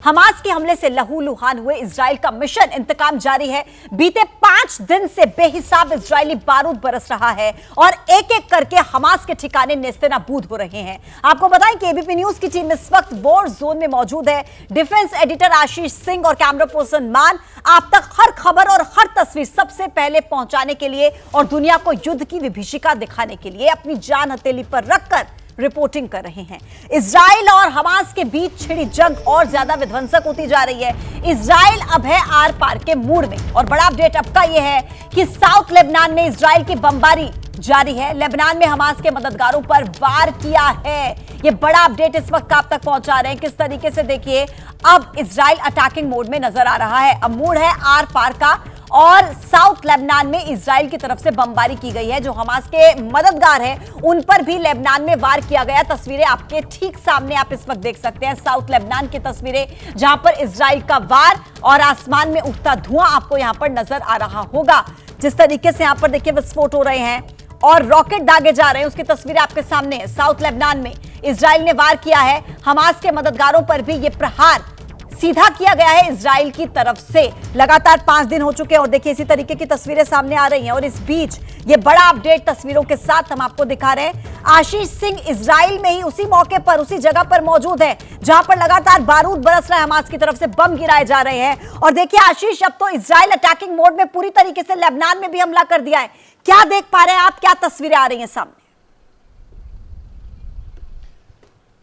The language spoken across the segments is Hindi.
हमास के हमले से लहूलुहान हुए इजराइल का मिशन इंतकाम जारी है। बीते 5 दिन से बेहिसाब इजरायली बारूद बरस रहा है और एक एक करके हमास के ठिकाने नेस्तनाबूद हो रहे हैं। आपको बताएं कि एबीपी न्यूज की टीम इस वक्त वॉर जोन में मौजूद है। डिफेंस एडिटर आशीष सिंह और कैमरा पर्सन मान आप तक हर खबर और हर तस्वीर सबसे पहले पहुंचाने के लिए और दुनिया को युद्ध की विभीषिका दिखाने के लिए अपनी जान हथेली पर रखकर रिपोर्टिंग कर रहे हैं। इजराइल और हमास के बीच छिड़ी जंग और ज्यादा विध्वंसक होती जा रही है। इजराइल अब है आर पार के मूड में और बड़ा अपडेट अब का यह है कि साउथ लेबनान में इजराइल की बमबारी जारी है। लेबनान में हमास के मददगारों पर वार किया है। यह बड़ा अपडेट इस वक्त आप तक पहुंचा रहे हैं। किस तरीके से देखिए, अब इजराइल अटैकिंग मोड में नजर आ रहा है। अब मूड है आर पार का और साउथ लेबनान में इजराइल की तरफ से बमबारी की गई है। जो हमास के मददगार हैं उन पर भी लेबनान में वार किया गया। तस्वीरें आपके ठीक सामने आप इस वक्त देख सकते हैं। साउथ लेबनान की तस्वीरें जहां पर इजराइल का वार और आसमान में उठता धुआं आपको यहां पर नजर आ रहा होगा। जिस तरीके से यहां पर देखिए विस्फोट हो रहे हैं और रॉकेट दागे जा रहे हैं, उसकी तस्वीरें आपके सामने है। साउथ लेबनान में इजराइल ने वार किया है। हमास के मददगारों पर भी यह प्रहार सीधा किया गया है इजराइल की तरफ से। लगातार 5 दिन हो चुके हैं और देखिए इसी तरीके की तस्वीरें सामने आ रही हैं। और इस बीच ये बड़ा अपडेट तस्वीरों के साथ हम आपको दिखा रहे हैं। आशीष सिंह इजराइल में ही उसी मौके पर उसी जगह पर मौजूद है जहां पर लगातार बारूद बरस रहा है। हमास की तरफ से बम गिराए जा रहे हैं और देखिए आशीष, अब तो इजराइल अटैकिंग मोड में पूरी तरीके से लेबनान में भी हमला कर दिया है। क्या देख पा रहे हैं आप, क्या तस्वीरें आ रही हैं सामने?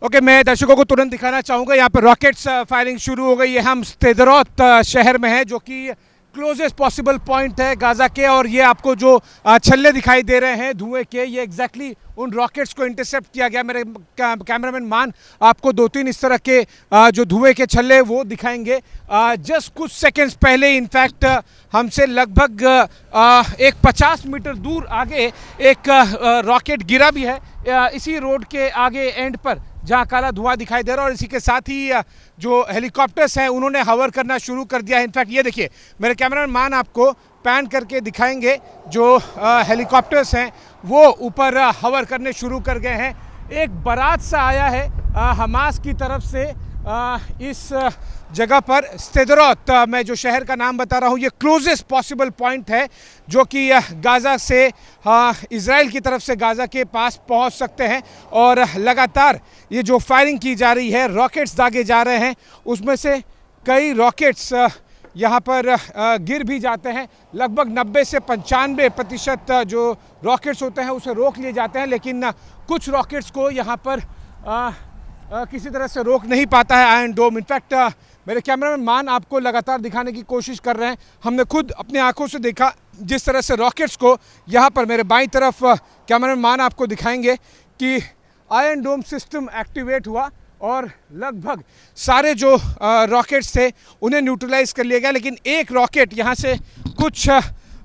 ओके, मैं दर्शकों को तुरंत दिखाना चाहूँगा। यहाँ पर रॉकेट्स फायरिंग शुरू हो गई है। हम स्देरोत शहर में है जो कि क्लोजेस्ट पॉसिबल पॉइंट है गाज़ा के, और ये आपको जो छल्ले दिखाई दे रहे हैं धुएं के, ये एग्जैक्टली उन रॉकेट्स को इंटरसेप्ट किया गया। मेरे कैमरामैन मान आपको 2-3 इस तरह के जो धुएं के छल्ले वो दिखाएंगे। जस्ट कुछ सेकेंड्स पहले इनफैक्ट हमसे लगभग एक 50 मीटर दूर आगे एक रॉकेट गिरा भी है, इसी रोड के आगे एंड पर जहां काला धुआं दिखाई दे रहा है। और इसी के साथ ही जो हेलीकॉप्टर्स हैं उन्होंने हवर करना शुरू कर दिया है। इनफैक्ट ये देखिए, मेरे कैमरामैन मान आपको पैन करके दिखाएंगे। जो हेलीकॉप्टर्स हैं वो ऊपर हवर करने शुरू कर गए हैं। एक बारात सा आया है हमास की तरफ से इस जगह पर स्देरोत, मैं जो शहर का नाम बता रहा हूँ, ये क्लोजेस्ट पॉसिबल पॉइंट है जो कि गाज़ा से इजराइल की तरफ से गाज़ा के पास पहुँच सकते हैं। और लगातार ये जो फायरिंग की जा रही है, रॉकेट्स दागे जा रहे हैं, उसमें से कई रॉकेट्स यहाँ पर गिर भी जाते हैं। लगभग 90 से 95% जो रॉकेट्स होते हैं उसे रोक लिए जाते हैं, लेकिन कुछ रॉकेट्स को यहाँ पर किसी तरह से रोक नहीं पाता है आयरन डोम। इनफैक्ट मेरे कैमरामैन मान आपको लगातार दिखाने की कोशिश कर रहे हैं। हमने खुद अपनी आंखों से देखा जिस तरह से रॉकेट्स को यहाँ पर मेरे बाईं तरफ कैमरामैन मान आपको दिखाएंगे कि आयरन डोम सिस्टम एक्टिवेट हुआ और लगभग सारे जो रॉकेट्स थे उन्हें न्यूट्रलाइज कर लिया गया। लेकिन एक रॉकेट यहाँ से कुछ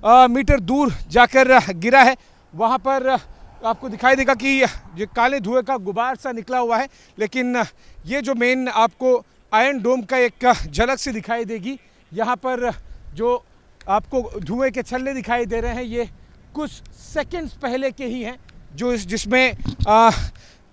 मीटर दूर जाकर गिरा है। वहाँ पर आपको दिखाई देगा कि ये काले धुएं का गुबार सा निकला हुआ है, लेकिन ये जो मेन आपको आयरन डोम का एक झलक सी दिखाई देगी। यहाँ पर जो आपको धुएं के छल्ले दिखाई दे रहे हैं ये कुछ सेकंड्स पहले के ही हैं, जो जिसमें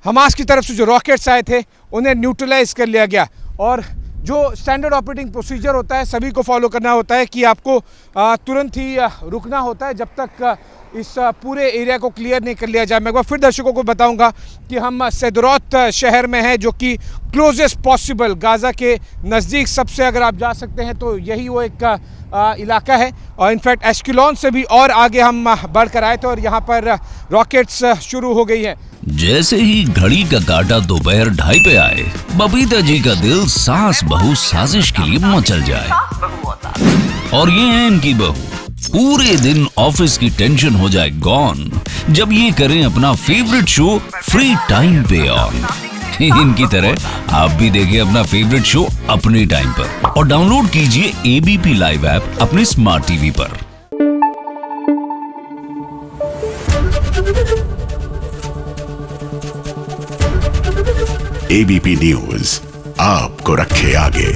हमास की तरफ से जो रॉकेट्स आए थे उन्हें न्यूट्रलाइज कर लिया गया। और जो स्टैंडर्ड ऑपरेटिंग प्रोसीजर होता है सभी को फॉलो करना होता है कि आपको तुरंत ही रुकना होता है जब तक इस पूरे एरिया को क्लियर नहीं कर लिया जाए। मैं एक बार फिर दर्शकों को बताऊंगा कि हम स्देरोत शहर में हैं जो कि क्लोजेस्ट पॉसिबल गाज़ा के नज़दीक सबसे, अगर आप जा सकते हैं तो यही वो एक इलाका है। और इनफैक्ट एश्किलोन से भी और आगे हम बढ़कर आए थे और यहाँ पर रॉकेट्स शुरू हो गई है। जैसे ही घड़ी का काटा दोपहर 2:30 पे आए, बबीता जी का दिल सास बहू साजिश के लिए मचल जाए। और ये है इनकी बहू, पूरे दिन ऑफिस की टेंशन हो जाए गॉन जब ये करें अपना फेवरेट शो फ्री टाइम पे ऑन। इनकी तरह आप भी देखिए अपना फेवरेट शो अपने टाइम पर और डाउनलोड कीजिए एबीपी लाइव ऐप अपने स्मार्ट टीवी पर। एबीपी न्यूज आपको रखे आगे।